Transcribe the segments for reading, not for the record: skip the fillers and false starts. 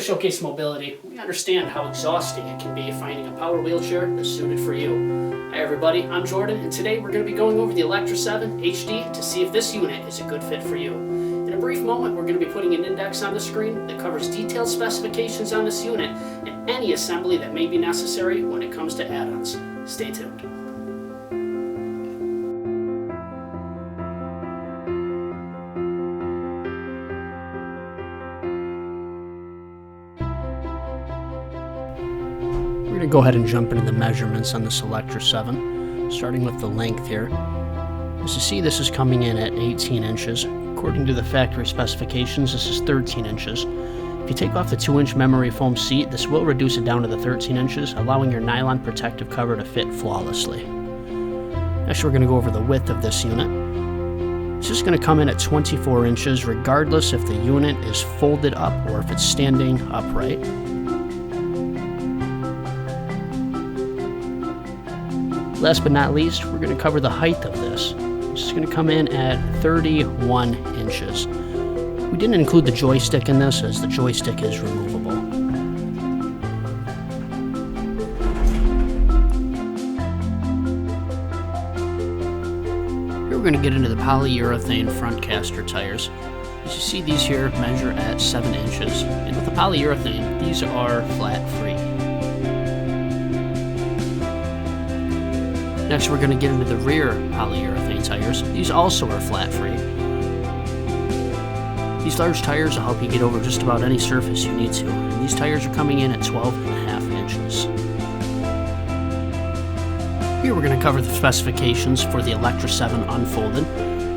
Showcase Mobility, we understand how exhausting it can be finding a power wheelchair that's suited for you. Hi everybody, I'm Jordan, and today we're going to be going over the Electra 7 HD to see if this unit is a good fit for you. In a brief moment, we're going to be putting an index on the screen that covers detailed specifications on this unit and any assembly that may be necessary when it comes to add-ons. Stay tuned. We're going to go ahead and jump into the measurements on this Electra 7, starting with the length here. As you see, this is coming in at 18 inches. According to the factory specifications, this is 13 inches. If you take off the 2-inch memory foam seat, this will reduce it down to the 13 inches, allowing your nylon protective cover to fit flawlessly. Next, we're going to go over the width of this unit. It's just going to come in at 24 inches, regardless if the unit is folded up or if it's standing upright. Last but not least, we're going to cover the height of this. This is going to come in at 31 inches. We didn't include the joystick in this, as the joystick is removable. Here we're going to get into the polyurethane front caster tires. As you see, these here measure at 7 inches. And with the polyurethane, these are flat free. Next, we're going to get into the rear polyurethane tires. These also are flat free. These large tires will help you get over just about any surface you need to. And these tires are coming in at 12.5 inches. Here we're going to cover the specifications for the Electra 7 unfolded.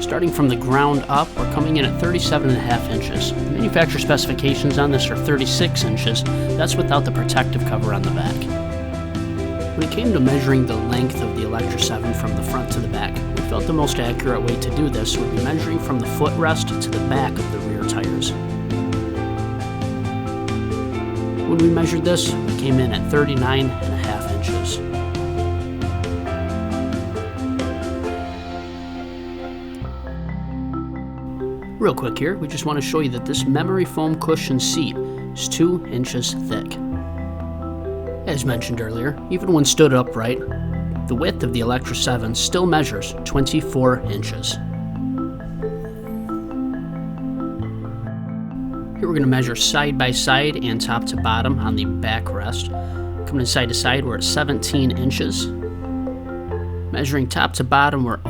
Starting from the ground up, we're coming in at 37.5 inches. The manufacturer specifications on this are 36 inches. That's without the protective cover on the back. When it came to measuring the length of the Electra 7 from the front to the back, we felt the most accurate way to do this would be measuring from the footrest to the back of the rear tires. When we measured this, we came in at 39.5 inches. Real quick here, we just want to show you that this memory foam cushion seat is 2 inches thick. As mentioned earlier, even when stood upright, the width of the Electra 7 still measures 24 inches. Here we're going to measure side by side and top to bottom on the backrest. Coming side to side, we're at 17 inches. Measuring top to bottom, we're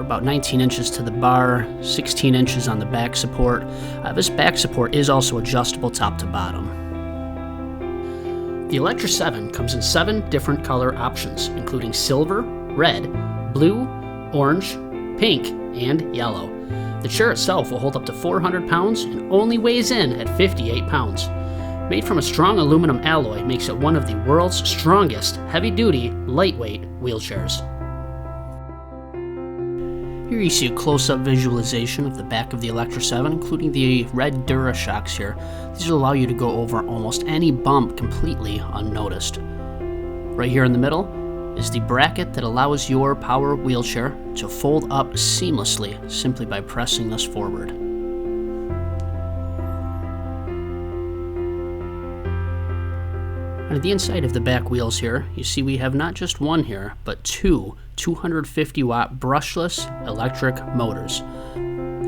about 19 inches to the bar, 16 inches on the back support. This back support is also adjustable top to bottom. The Electra 7 comes in 7 different color options, including silver, red, blue, orange, pink, and yellow. The chair itself will hold up to 400 pounds and only weighs in at 58 pounds. Made from a strong aluminum alloy makes it one of the world's strongest, heavy-duty, lightweight wheelchairs. Here you see a close-up visualization of the back of the Electra 7, including the red DuraShocks here. These will allow you to go over almost any bump completely unnoticed. Right here in the middle is the bracket that allows your power wheelchair to fold up seamlessly simply by pressing this forward. On the inside of the back wheels here, you see we have not just one here, but 2 250-watt brushless electric motors.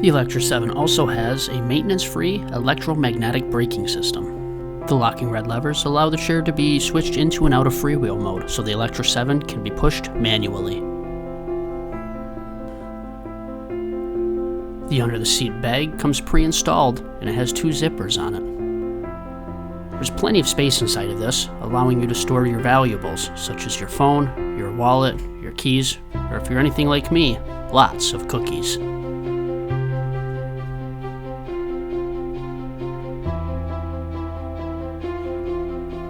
The Electra 7 also has a maintenance-free electromagnetic braking system. The locking red levers allow the chair to be switched into and out of freewheel mode, so the Electra 7 can be pushed manually. The under-the-seat bag comes pre-installed, and it has 2 zippers on it. There's plenty of space inside of this, allowing you to store your valuables, such as your phone, your wallet, your keys, or if you're anything like me, lots of cookies.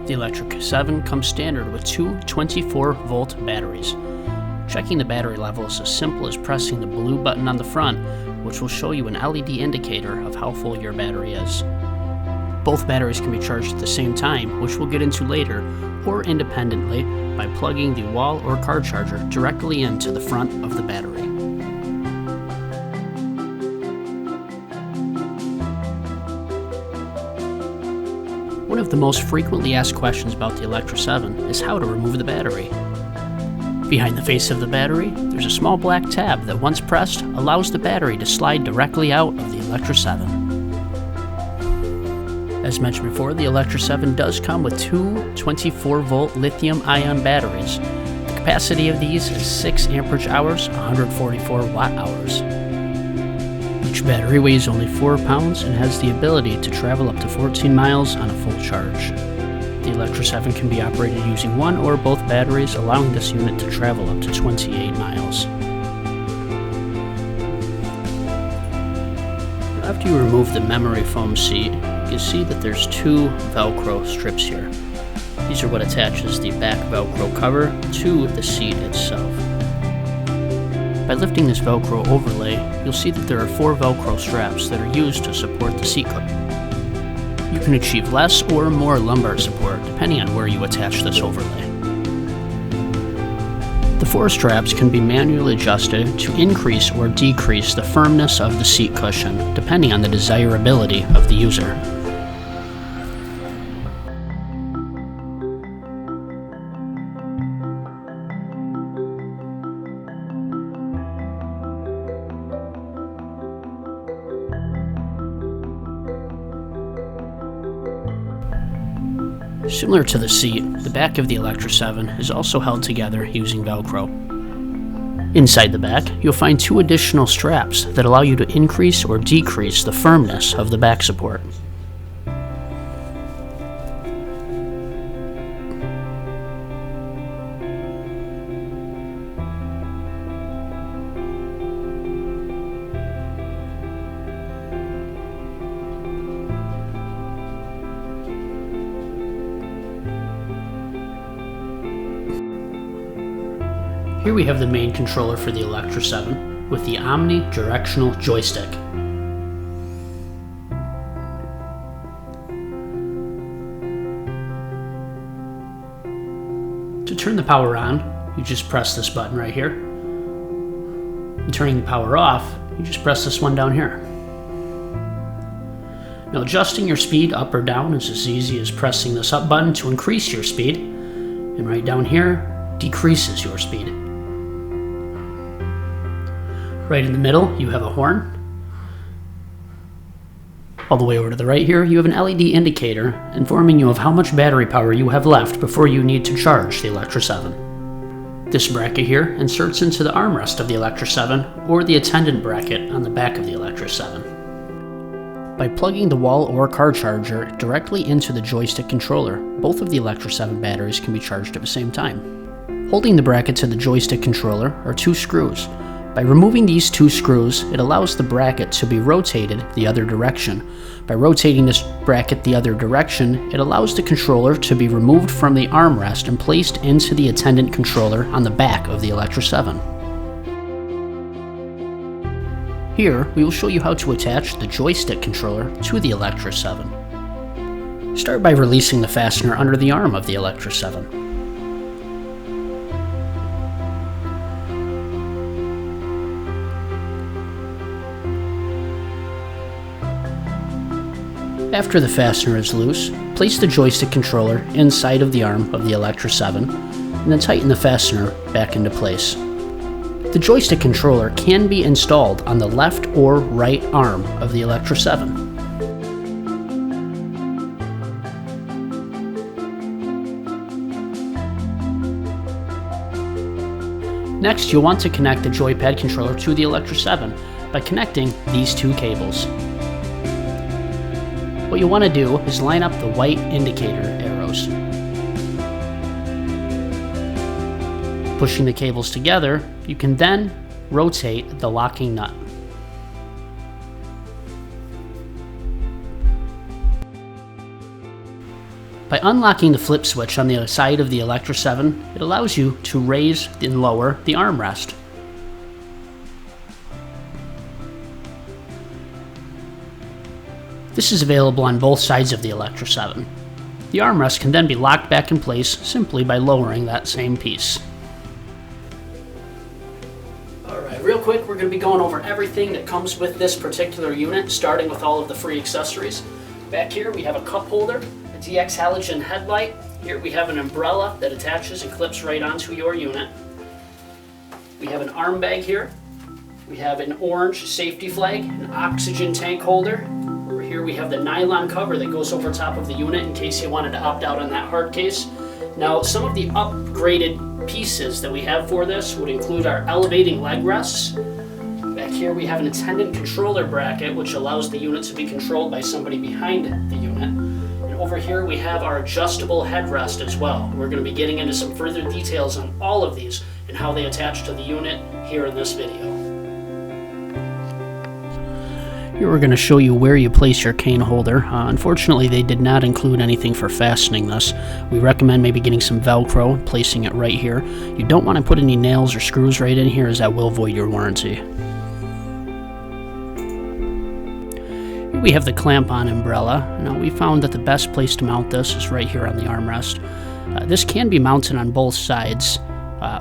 The Electra 7 comes standard with 2 24-volt batteries. Checking the battery level is as simple as pressing the blue button on the front, which will show you an LED indicator of how full your battery is. Both batteries can be charged at the same time, which we'll get into later, or independently by plugging the wall or car charger directly into the front of the battery. of the most frequently asked questions about the Electra 7 is how to remove the battery. Behind the face of the battery, there's a small black tab that once pressed allows the battery to slide directly out of the Electra 7. As mentioned before, the Electra 7 does come with two 24-volt lithium-ion batteries. The capacity of these is 6 amperage hours, 144 watt hours. Each battery weighs only 4 pounds and has the ability to travel up to 14 miles on a full charge. The Electra 7 can be operated using one or both batteries, allowing this unit to travel up to 28 miles. After you remove the memory foam seat, you can see that there's 2 Velcro strips here. These are what attaches the back Velcro cover to the seat itself. By lifting this Velcro overlay, you'll see that there are 4 Velcro straps that are used to support the seat cover. You can achieve less or more lumbar support depending on where you attach this overlay. The 4 straps can be manually adjusted to increase or decrease the firmness of the seat cushion depending on the desirability of the user. Similar to the seat, the back of the Electra 7 is also held together using Velcro. Inside the back, you'll find 2 additional straps that allow you to increase or decrease the firmness of the back support. Here we have the main controller for the Electra 7 with the omnidirectional joystick. To turn the power on, you just press this button right here. And turning the power off, you just press this one down here. Now adjusting your speed up or down is as easy as pressing this up button to increase your speed, and right down here decreases your speed. Right in the middle, you have a horn. All the way over to the right here, you have an LED indicator informing you of how much battery power you have left before you need to charge the Electra 7. This bracket here inserts into the armrest of the Electra 7 or the attendant bracket on the back of the Electra 7. By plugging the wall or car charger directly into the joystick controller, both of the Electra 7 batteries can be charged at the same time. Holding the bracket to the joystick controller are 2 screws. By removing these 2 screws, it allows the bracket to be rotated the other direction. By rotating this bracket the other direction, it allows the controller to be removed from the armrest and placed into the attendant controller on the back of the Electra 7. Here, we will show you how to attach the joystick controller to the Electra 7. Start by releasing the fastener under the arm of the Electra 7. After the fastener is loose, place the joystick controller inside of the arm of the Electra 7 and then tighten the fastener back into place. The joystick controller can be installed on the left or right arm of the Electra 7. Next, you'll want to connect the joypad controller to the Electra 7 by connecting these 2 cables. What you want to do is line up the white indicator arrows. Pushing the cables together, you can then rotate the locking nut. By unlocking the flip switch on the side of the Electra 7, it allows you to raise and lower the armrest. This is available on both sides of the Electra 7. The armrest can then be locked back in place simply by lowering that same piece. Alright, real quick, we're going to be going over everything that comes with this particular unit, starting with all of the free accessories. Back here we have a cup holder. DX halogen headlight. Here we have an umbrella that attaches and clips right onto your unit. We have an arm bag here. We have an orange safety flag, an oxygen tank holder. Over here we have the nylon cover that goes over top of the unit in case you wanted to opt out on that hard case. Now, some of the upgraded pieces that we have for this would include our elevating leg rests. Back here we have an attendant controller bracket, which allows the unit to be controlled by somebody behind the unit. And over here we have our adjustable headrest as well. We're going to be getting into some further details on all of these and how they attach to the unit here in this video. Here we're going to show you where you place your cane holder. Unfortunately, they did not include anything for fastening this. We recommend maybe getting some Velcro and placing it right here. You don't want to put any nails or screws right in here, as that will void your warranty. Here we have the clamp-on umbrella. Now, we found that the best place to mount this is right here on the armrest. This can be mounted on both sides,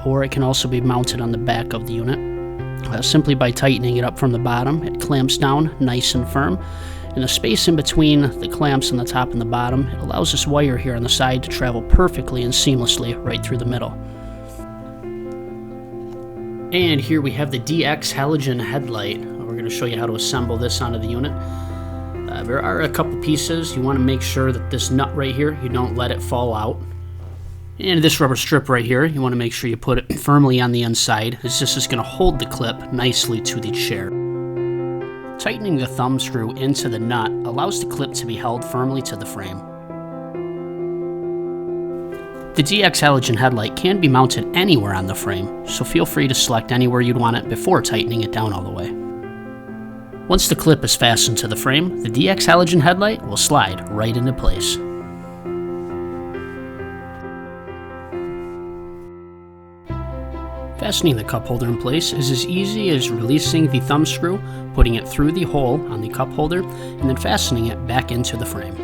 or it can also be mounted on the back of the unit. Simply by tightening it up from the bottom, it clamps down nice and firm. And the space in between the clamps on the top and the bottom, it allows this wire here on the side to travel perfectly and seamlessly right through the middle. And here we have the DX halogen headlight. We're going to show you how to assemble this onto the unit. There are a couple pieces. You want to make sure that this nut right here, you don't let it fall out. And this rubber strip right here, you want to make sure you put it firmly on the inside, as this is going to hold the clip nicely to the chair. Tightening the thumb screw into the nut allows the clip to be held firmly to the frame. The DX halogen headlight can be mounted anywhere on the frame, so feel free to select anywhere you'd want it before tightening it down all the way. Once the clip is fastened to the frame, the DX halogen headlight will slide right into place. Fastening the cup holder in place is as easy as releasing the thumb screw, putting it through the hole on the cup holder, and then fastening it back into the frame.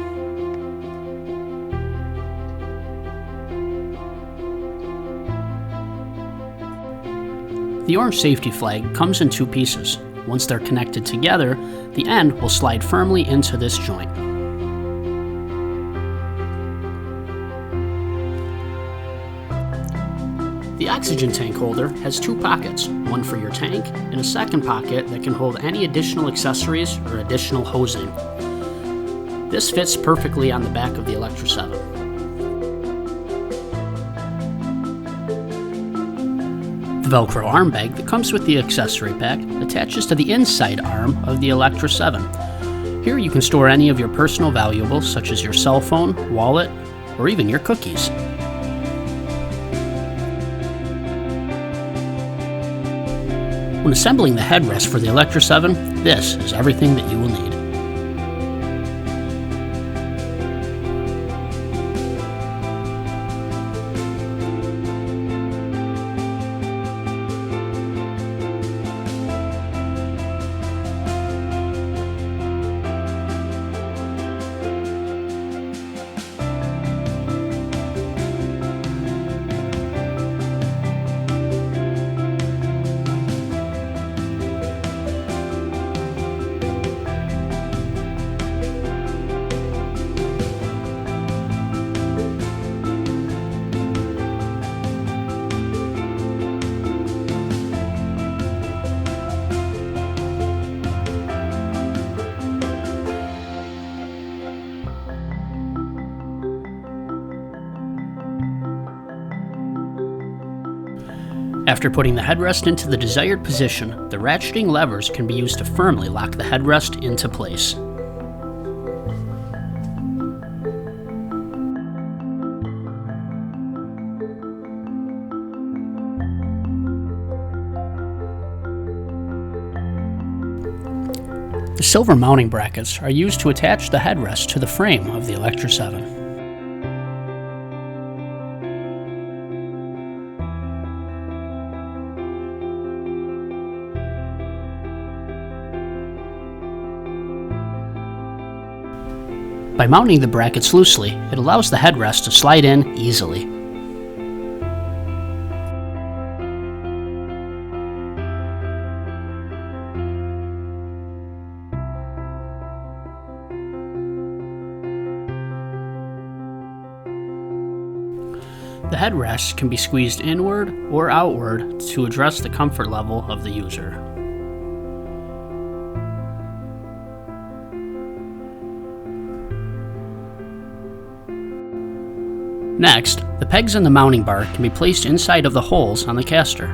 The orange safety flag comes in two pieces. Once they're connected together, the end will slide firmly into this joint. The oxygen tank holder has two pockets, one for your tank and a second pocket that can hold any additional accessories or additional hosing. This fits perfectly on the back of the Electra 7. The Velcro arm bag that comes with the accessory pack attaches to the inside arm of the Electra 7. Here you can store any of your personal valuables such as your cell phone, wallet, or even your cookies. When assembling the headrest for the Electra 7, this is everything that you will need. After putting the headrest into the desired position, the ratcheting levers can be used to firmly lock the headrest into place. The silver mounting brackets are used to attach the headrest to the frame of the Electra 7. By mounting the brackets loosely, it allows the headrest to slide in easily. The headrest can be squeezed inward or outward to address the comfort level of the user. Next, the pegs in the mounting bar can be placed inside of the holes on the caster.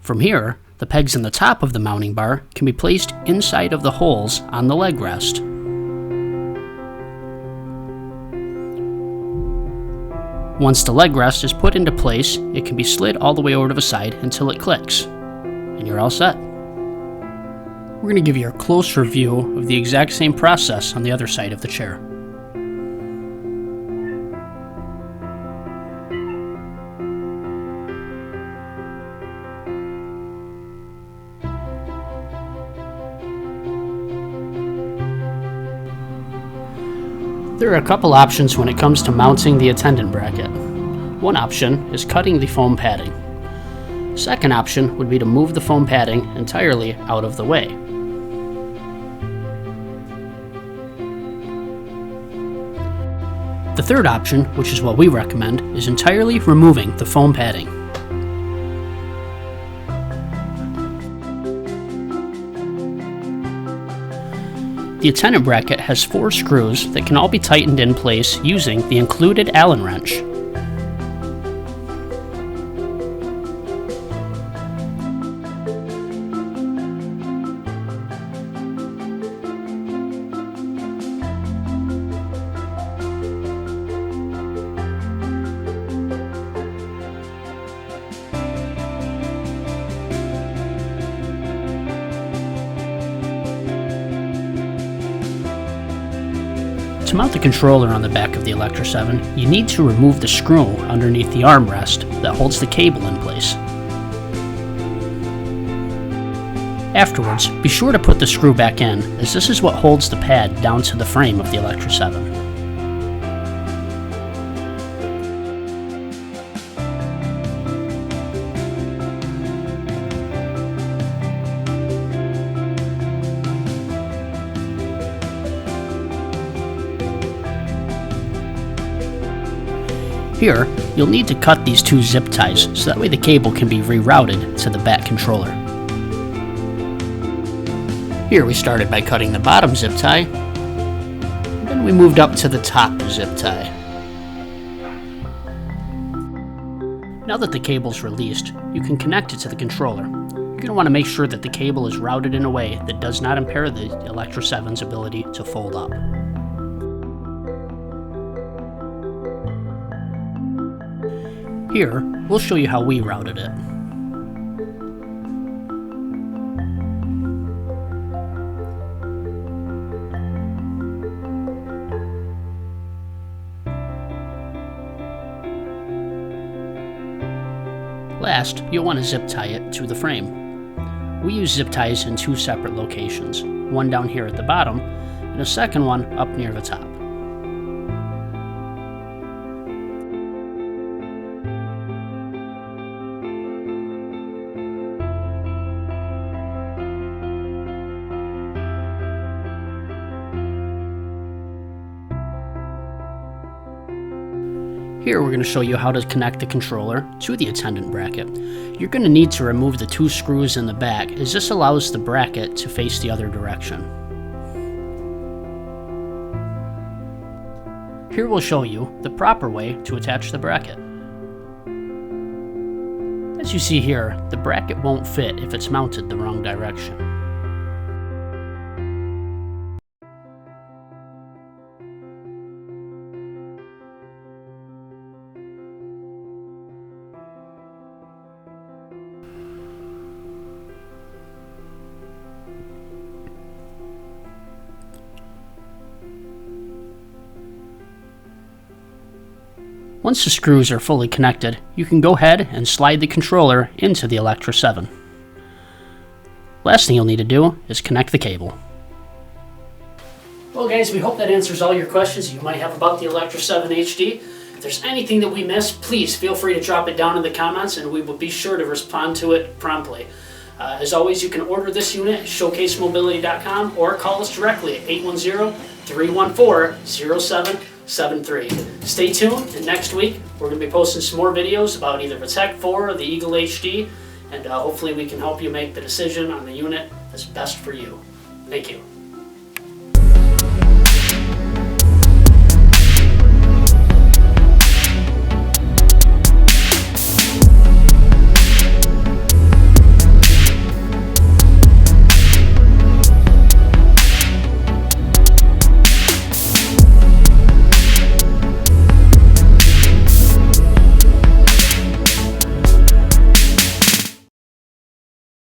From here, the pegs in the top of the mounting bar can be placed inside of the holes on the leg rest. Once the leg rest is put into place, it can be slid all the way over to the side until it clicks, and you're all set. We're going to give you a closer view of the exact same process on the other side of the chair. There are a couple options when it comes to mounting the attendant bracket. One option is cutting the foam padding. Second option would be to move the foam padding entirely out of the way. The third option, which is what we recommend, is entirely removing the foam padding. The attendant bracket has 4 screws that can all be tightened in place using the included Allen wrench. To mount the controller on the back of the Electra 7, you need to remove the screw underneath the armrest that holds the cable in place. Afterwards, be sure to put the screw back in, as this is what holds the pad down to the frame of the Electra 7. Here, you'll need to cut these 2 zip ties so that way the cable can be rerouted to the back controller. Here we started by cutting the bottom zip tie, and then we moved up to the top zip tie. Now that the cable's released, you can connect it to the controller. You're going to want to make sure that the cable is routed in a way that does not impair the Electra 7's ability to fold up. Here, we'll show you how we routed it. Last, you'll want to zip tie it to the frame. We use zip ties in 2 separate locations, one down here at the bottom, and a second one up near the top. Here we're going to show you how to connect the controller to the attendant bracket. You're going to need to remove the 2 screws in the back, as this allows the bracket to face the other direction. Here we'll show you the proper way to attach the bracket. As you see here, the bracket won't fit if it's mounted the wrong direction. Once the screws are fully connected, you can go ahead and slide the controller into the Electra 7. Last thing you'll need to do is connect the cable. Well guys, we hope that answers all your questions you might have about the Electra 7 HD. If there's anything that we missed, please feel free to drop it down in the comments and we will be sure to respond to it promptly. As always, you can order this unit at showcasemobility.com or call us directly at 810 314-0773. Stay tuned, and next week we're going to be posting some more videos about either the Tech 4 or the Eagle HD, and hopefully we can help you make the decision on the unit that's best for you. Thank you.